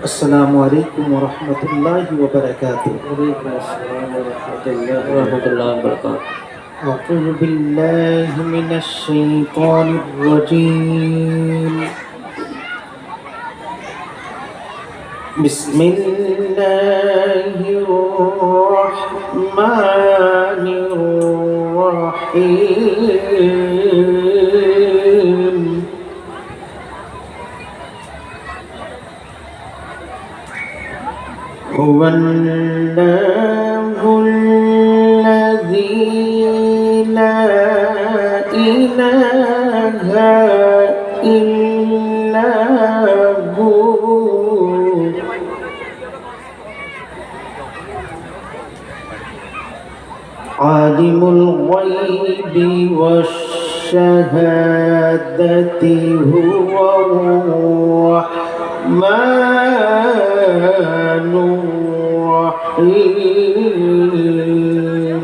السلام عليكم ورحمة الله وبركاته. وعليكم السلام ورحمة الله وبركاته. أعوذ بالله من الشيطان الرجيم. بسم الله الرحمن الرحيم. هو الله الذي لا إله إلا هو عالم الغيب والشهادة هو الرحمن الرحيم.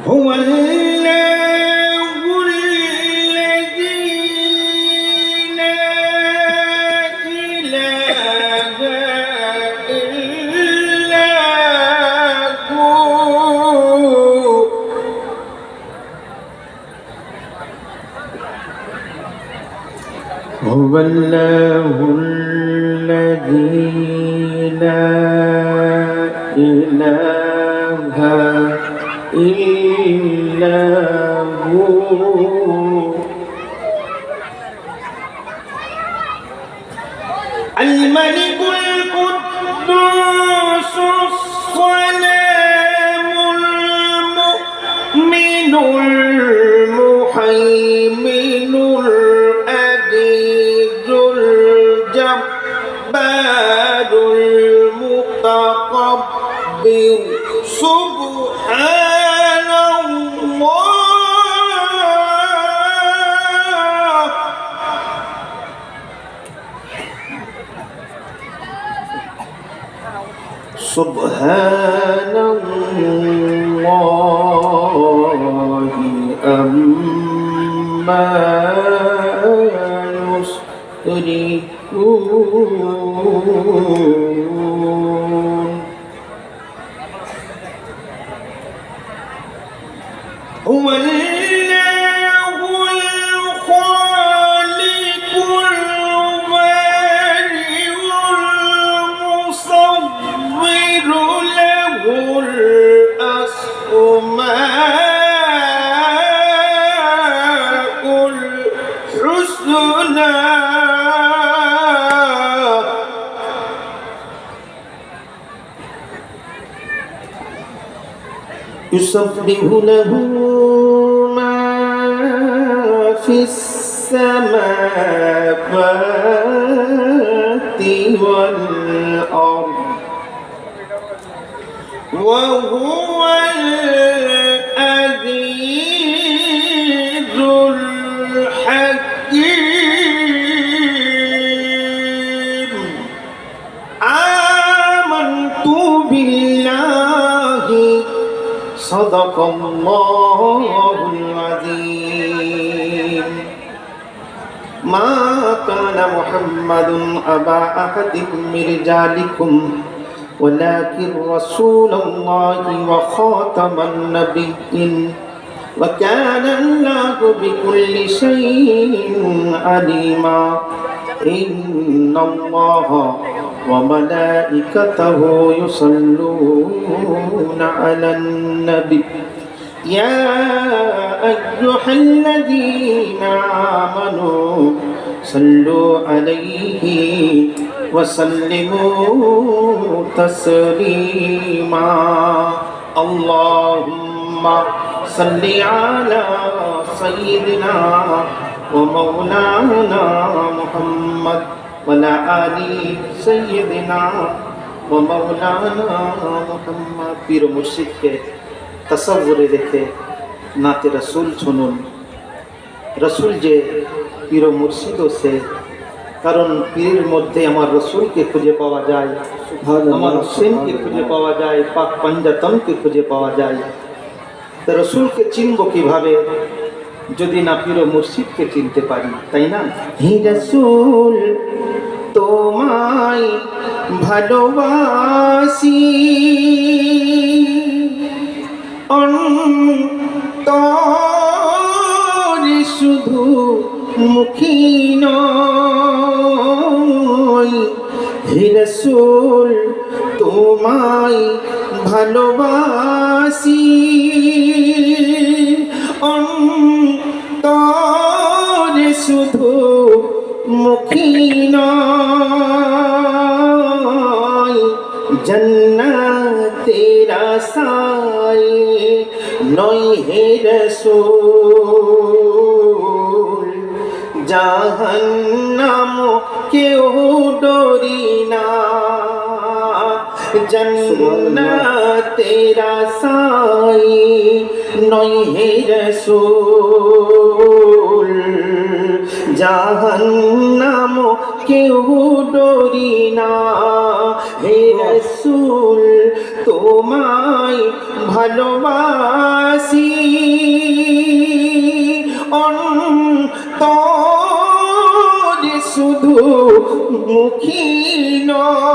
هو الله الذي لا إله إلا هو هو الله الذي لا إله إلا هو الملك القدوس السلام المؤمن المهيمن العزيز الجبار المتكبر سبحان الله. سبحان الله أما يشركون. هو الله الخالق البارئ المصور له الأسماء الحسنى. يسبح له ما في السماوات والأرض وهو العزيز الحكيم. آمنت بالله صدق الله العظيم. ما كان محمد أبا أحد من رجالكم ولكن رسول الله وخاتم النبيين وكان الله بكل شيء عليما. إن الله وملائكته يصلون على النبي يا أيها الذين آمنوا صلوا عليه وسلموا تسليما. اللهم صل على سيدنا ومولانا محمد وعلى آل سيدنا ومولانا محمد. পীর মুর্শিদকে তসব্বুরে রেখে নাতে রসুল শুনুন। রসুল যে পীর মুর্শিদও সে, কারণ পীরের মধ্যে আমার রসুলকে খুঁজে পাওয়া যায়, আমার হোসেনকে খুঁজে পাওয়া যায়, পাক পাঞ্জাতনকে খুঁজে পাওয়া যায়। তো রসুলকে চিনব কিভাবে? যদি না পীর ও মুর্শিদকে চিনতে পারি, তাই না? হে রাসূল তোমায় ভালোবাসি, অন্তরে শুধু মুখী নয়। হে রাসূল তোমায় ভালোবাসি, অন্তরে শুধু মুখী নয়। জান্নাতের আশায় নয় হে রাসূল, জাহান্নাম কেউ ডরি না। জান্নাতের আশায় নয় হে রাসূল, জাহান্নাম কেউ ডরি না। হে রাসূল তোমায় ভালোবাসি, অন্তরে শুধু মুখী নয়।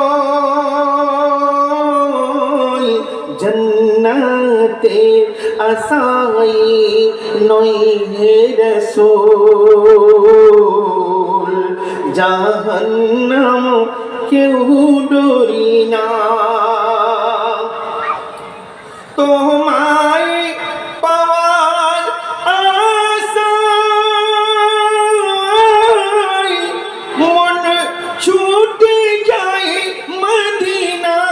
জান্নাতের আশায় নয় হে রাসূল, জাহান্নাম কেউ ডরি না। তোমায় পাওয়ার আশায় মন ছুটে যায় মদিনায়।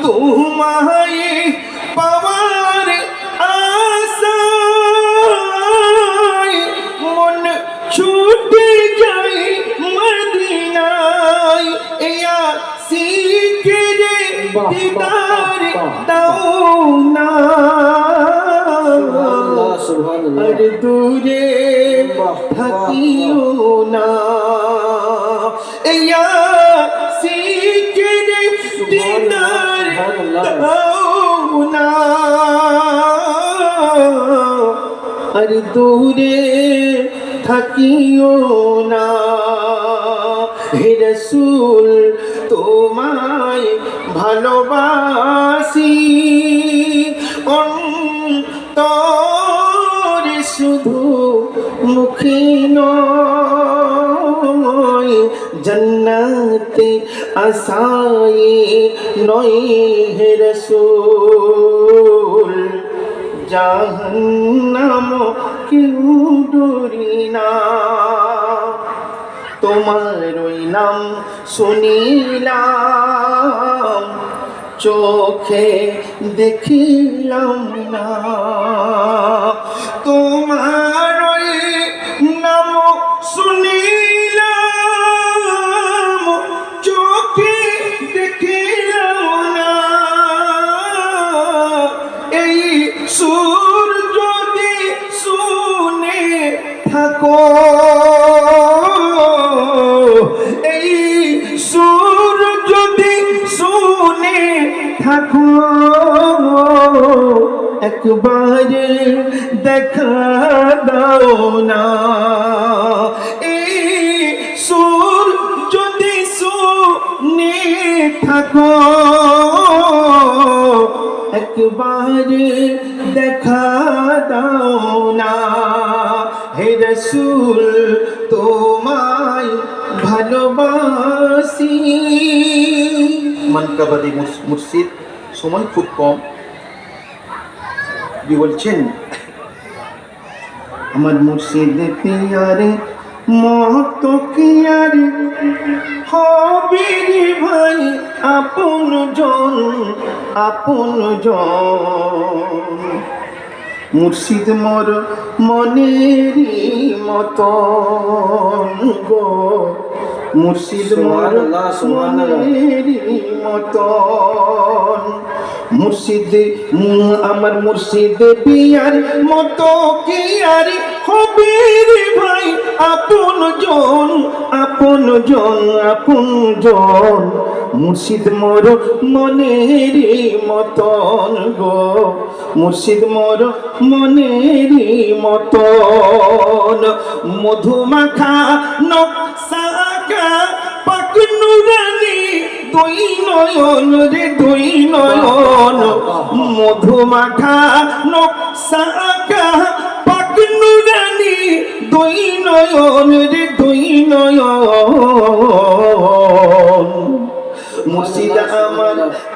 তোমায় পাওয়ার আশায় মন ছুটে যায় মদিনায়। ইয়া সিকিরে দিদার দাও না, আর দূরে থাকিও না। ইয়া সিকিরে দিদার দাও না, আর দূরে থাকিও না। হে রাসূল তোমায় ভালোবাসি, অন্তরে শুধু মুখী নয়। জান্নাতে আশায় নয় হে রাসূল, জাহান্নাম কেউ ডরি না। তোমার ওই নাম শুনিলাম, চোখে দেখিলাম না। তোমার ওই নাম শুনিলাম, চোখে দেখিলাম না। এই সুর যদি শুনে থাকো, এই সুর যদি শুনে থাকো, একবার দেখা দাও না। এই সুর যদি শুনে থাকো, একবার দেখা দাও না। হে রাসূল তোমায় ভালোবাসি। মানকাবাদী মুর্শিদ, সময় খুব কম, কি বলছেন? আমার মুর্শিদ পিয়ারে মত কি আর হবে রে ভাই, আপন জন আপন জন। মুর্শিদ মোর মনেরই মতন গো, মুর্শিদ মোর মনেরই মতন। মুর্শিদ আমার মুর্শিদ পিয়ার মতো কি আর হবে রে ভাই আপন জন আপন জন আপন জন মুর্শিদ মোর মনের মতন গো মুর্শিদ মোর মনের মতন মধুমাখা নকশাকা পাক নুরানি দুই নয়ন রে দুই নয়ন মধুমাখা নকশাকা পাক নুরানি দুই নয়ন রে দুই নয়ন মুর্শিদ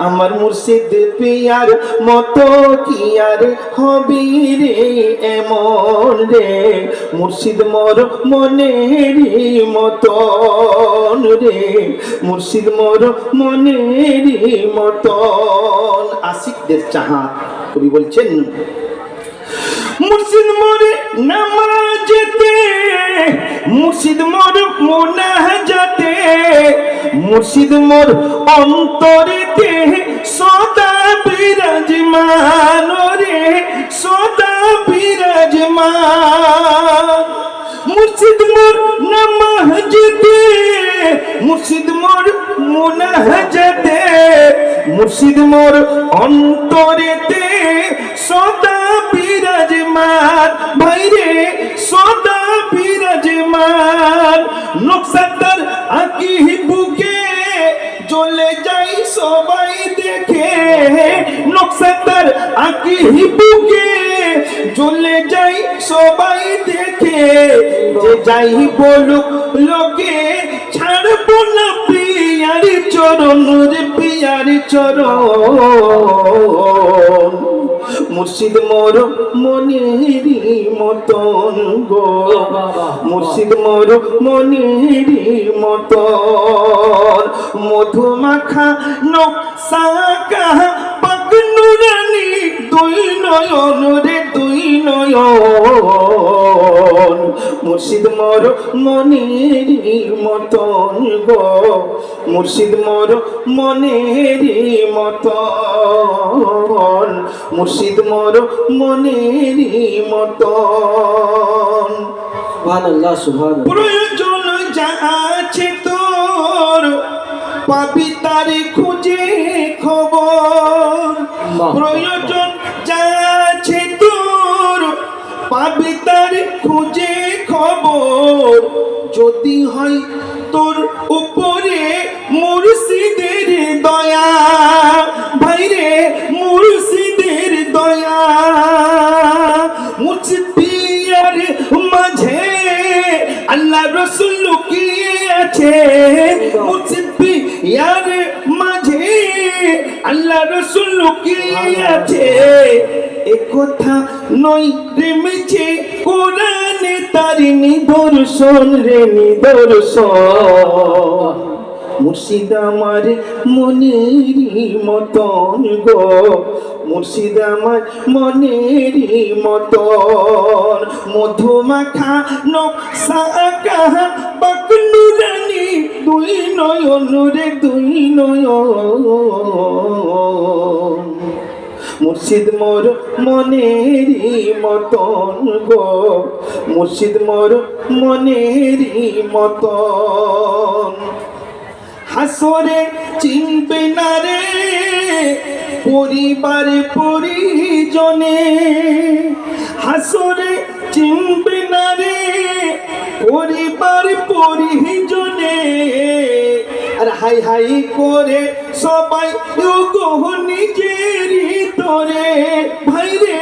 আমার মুর্শিদ পিয়ার মতো কি আর হবি রে এমন রে মুর্শিদ মোর মনের মতন রে মুর্শিদ মোর মনের মতন আশিকদের চাহা কবি বলছেন মুর্শিদ মোরে নামাজেতে মুর্শিদ মোর মোনাজাতে মুর্শিদ মোর অন্তরেতে সদা বিরাজমান রে সদা বিরাজমান মুর্শিদ মোর নামাজেতে মুর্শিদ মোর মোনাজাতে মুর্শিদ মোর অন্তরেতে সদা বিরাজমান ভাইরে সদা বিরাজমান নকশাদার আঁকি বুকে জ্বলে যাই সবাই দেখে নকশাদার আঁকি বুকে জ্বলে যাই সবাই দেখে যে যাই বলুক লোকে ছাড়বো না পিয়ার চরণ রে পিয়ার চরণ মুর্শিদ মোর মনের মতন গো মুর্শিদ মোর মনের মতন মধুমাখা নকশাকা পাক নুরানি দুই নয়ন রে দুই নয়ন মুর্শিদ মোর মনের মতন গো মুর্শিদ মোর মনের মতন মুর্শিদ মোর মনের মতন সুবহানাল্লাহ সুবহানাল্লাহ প্রয়োজন যা আছে তোর পাবি তার খুঁজে খবর প্রয়োজন যা আছে তোর পাবি তার খুঁজে খবর যদি হয় তোর উপরে মুর্শিদের দয়া ভাইরে মুর্শিদের দয়া মুর্শিদ পিয়ার মাঝে আল্লাহ রসুল লুকিয়ে আছে মুর্শিদ পিয়ার মাঝে আল্লাহ রসুল লুকিয়ে আছে একথা নই রে মিছে কোরআনে তার নিদর্শন রে নিদর্শন মুর্শিদ আমার মনেরই মতন গো মুর্শিদ আমার মনেরই মতন মধুমাখা নকশাকা পাক নুরানি দুই নয়ন রে দুই নয়ন মুর্শিদ মোর মনেরই মতন গো মুর্শিদ মোর মনেরই মতন হাসরে চিনবে না রে পরিবার পরিজনে হাসরে চিনবে না রে পরিবার পরিজনে আর হাই হাই করে সবাই নিজেরই তোরে ভাইরে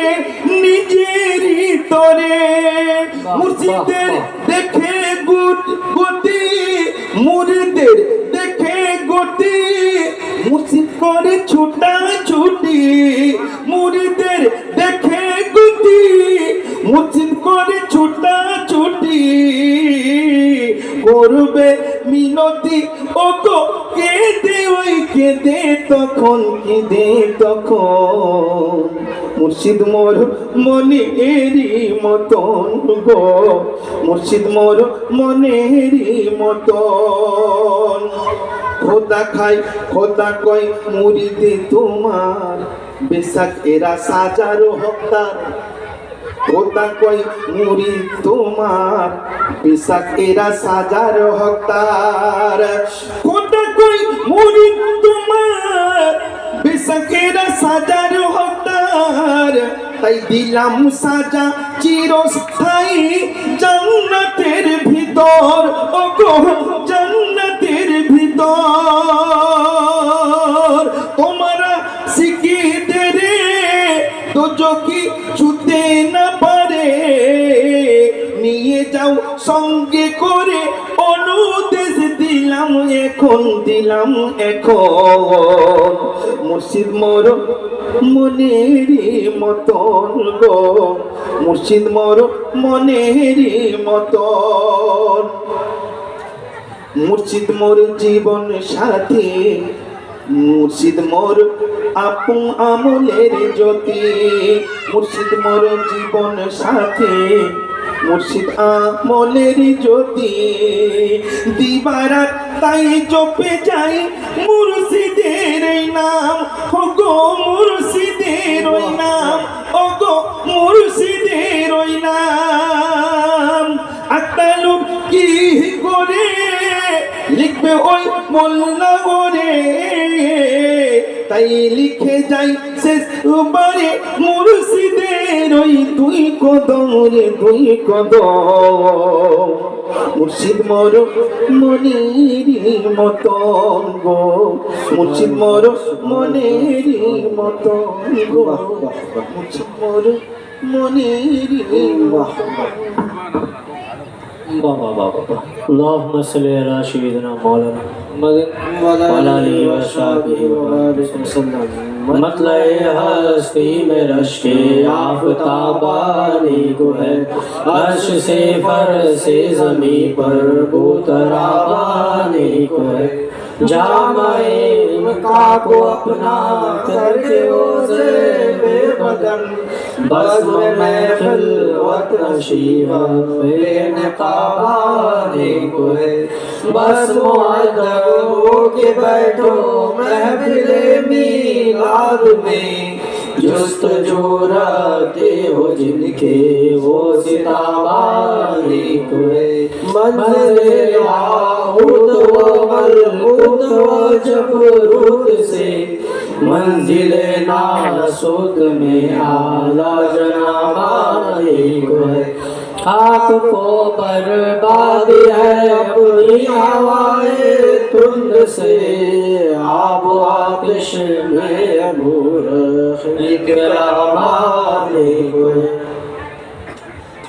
নিজেরই তোরে মুর্শিদের দেখে গতি মুরিদের দেখে গতি মুর্শিদ করে ছুটা ছুটি মুরিদের দেখে গতি মুর্শিদ করে ছুটা ছুটি করবে মিনতি ও গো কেঁদে ওই কেঁদে তখন কেঁদে তখন মুর্শিদ মোর মনেরই মতন গো মুর্শিদ মোর মনেরই মতন খোদা খায় খোদা কয় মুরিদে তোমার বেশাক এরা সাজারো হকদার খোদা কয় মুরিদ তোমার বেশাক এরা সাজারো হকদার খোদা কয় মুরিদ তোমার বেশাক এরা সাজারো হকদার তাই দিলাম সাজা চিরস্থায়ী জান্নাতের ভিতর ও গো জান্নাতের ভিতর তোমারা শিখিতে রে দোজকি ছুতে না পারে নিয়ে যাও সঙ্গে করে অনুদেশ দিলাম এখন মুর্শিদ মোর মনেরই মতন গো মুর্শিদ মোর মনেরই মতন মুর্শিদ মোর জীবন সাথী মুর্শিদ মোর আপন আমলের জ্যোতি মুর্শিদ মোর জীবন সাথী মুর্শিদ আমলের জ্যোতি দিবারাত তাই জপে যাই মুর্শিদের নাম ও গো মুর্শিদের নাম ও গো মুর্শিদের নাম আত্মালু কি করে লিখবে ওই মোল্লা ওরে তাই লিখে যাই শেষ বারে মুর্শিদের ওই দুই কদম রে দুই কদম মুর্শিদ মোর মনেরই মতন গো মুর্শিদ মোর মনেরই মতন গো মুর্শিদ মোর মনেরই বাবা বাবা আল্লাহুম্মা সাল্লি আলা সাইয়্যিদিনা মাওলানা মুহাম্মাদ ওয়া আলা আলিহি ওয়া সাহবিহি ওয়াসাল্লাম मतलए हस्ती में रश्के आफ़ताबानी को है अर्श से फर से ज़मीं पर बुतराबानी को है जामाए इनका को अपना करके ओज़े बेबदन बज़्म में खिलवत नशीवा बेनकाबानी को है बस मुअद्दब होके बैठो महफ़िले मीलाद में जुस्तजू रखते हो जिनके वो सिताबानी को है मंज़िल याहूद व मलकूत व जबरूत से मंजिल नासूत में आला जनाबानी को है आपको बर्बाद है अपनी हवाए तुंद से आब आतिश में नूर इकरामाने को है।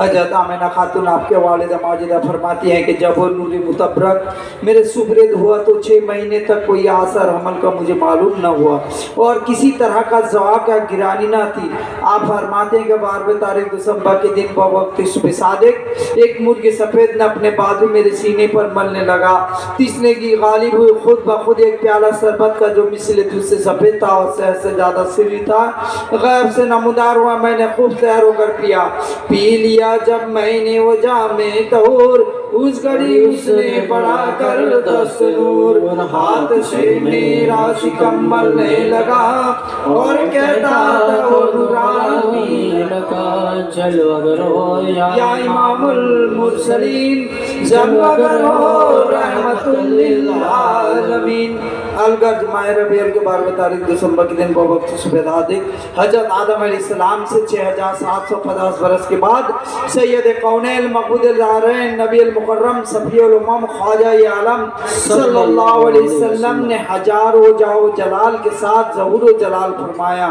हजरत आमिना खातून आपके वालिदा माजिदा फरमाती हैं कि जब वो नूरी मुतबरक मेरे सुबरेद हुआ तो 6 महीने तक कोई आसर हमल का मुझे मालूम न हुआ और किसी तरह का जवाब का गिरानी ना थी। आप फरमाते हैं कि 12वें तारीख दिसंबर के दिन बवक्त सुबह सादिक एक मुर्गी सफ़ेद ने अपने बाजू मेरे सीने पर मलने लगा। तीसरे की गालिब हुई खुद ब खुद एक प्याला शरबत का जो मिसले दूध से सफ़ेद था और शहद से ज़्यादा सिरी था गैब से नमूदार हुआ। मैंने खूब तैयार होकर पी लिया। जब मैंने वो जामे तहूर उस घड़ी उसने पढ़ा कर दस्तूर हाथ से मेरा सिकम मलने लगा और कहता था ओ नूरानी जलवा हो या इमामुल मुरसलीन जलवा हो रहमतुल लिल आलमीन। अलगर्ज माह रबीउल के 12वें तारीख दिसंबर के दिन बवक्त सुबह सादिक हजरत आदम अलैहिस्सलाम से 6750 बरस के बाद सैयद कौनैन मक़बूल दारैन नबी मुकर्रम सफीउल उम्म ख्वाजा आलम सल्लल्लाहु अलैहि वसल्लम ने हजारों जाओ जलाल के साथ ज़हूर जलाल फरमाया।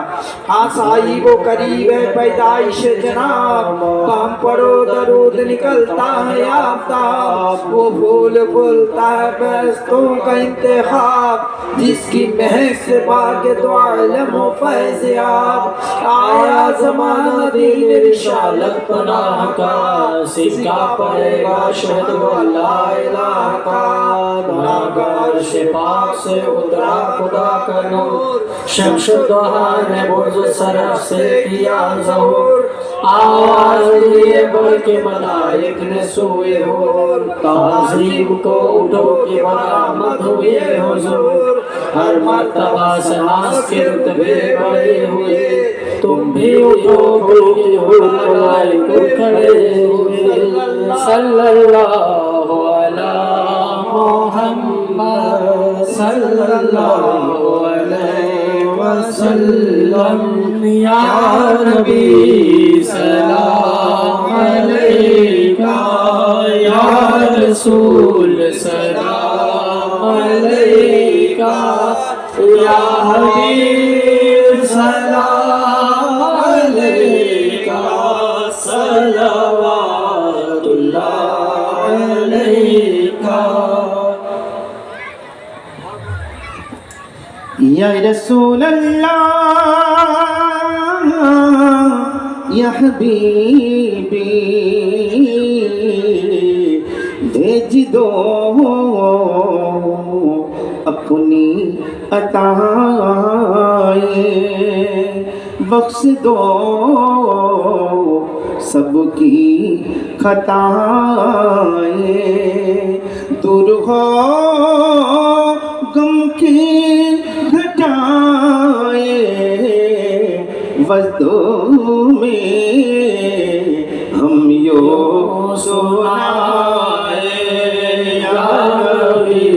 हाँ साहिब व करीब है पैदाइश जनाब हम पढ़ो दरूद निकलता है आफ्ताब वो फूल फूलता है बेस्तों का इंतखाब जिसकी महक से बाग दो आलम हो फैज़ याब आया ज़माना दीन रिसालत पनाह का सिक्का पड़ेगा शहद ला इलाहा का गुनाहगार से पाक से उतरा खुदा का नूर शम्स दुहा ने बुर्ज सरफ से किया ज़हूर आवाज़ लिए बढ़ के मलाइक ने सोए हुर ताज़ीम को उठो के बरामद हुए हुजूर हर मर्तबा से नाज़ के रुतबे बढ़े हुए तुम भी उठो के मलाइक खड़े हुए सल्लल्लाहु अला मुहम्मद सल्लल्लाहु अलैहि वसल्लम या नबी सलाम अलैका या रसूल सलाम अलैका या हबीब सलाम अलैका सलवातुल्लाह अलैका या रसूल अल्लाह या हबीबी भेज दो अपनी अताएं बख्श दो सबकी खताएं दूर हो गम की घटाएं वज़्दों में हम यो सुनाए या नबी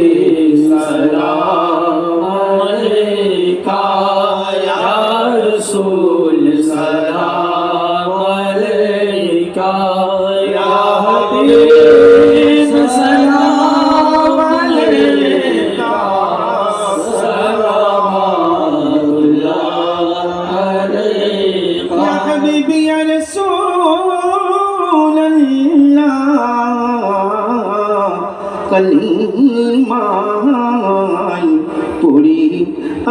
सलाम अलैका या रसूल सलाम अलैका या हबीब सलाम अलैका सलवातुल्लाह अलैका या हबीबी या रसूल अल्लाह कलीमाई पुरी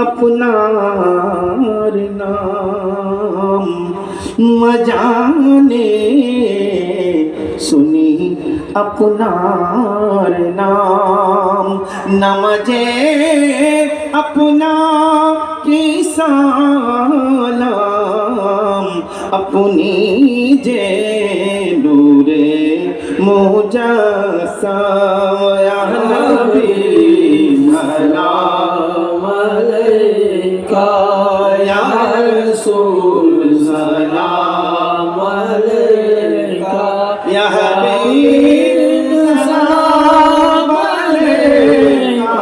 अपनार नाम मजाने सुनी अपनार नाम नमजे अपना की सालाम अपनी जे नूरे मुजस्सा या नबी सलाम अलैका या रसूल सलाम अलैका या हबीब सलाम अलैका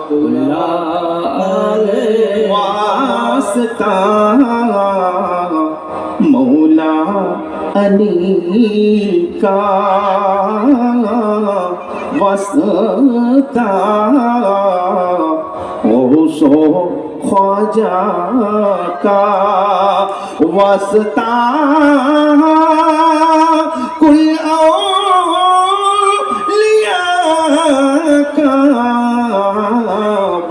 सलवातुल्लाह अलैका वास्ता मौला अली का वस्ता सो ख्वाजा का वस्ता कुल औलिया का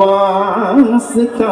वास्ता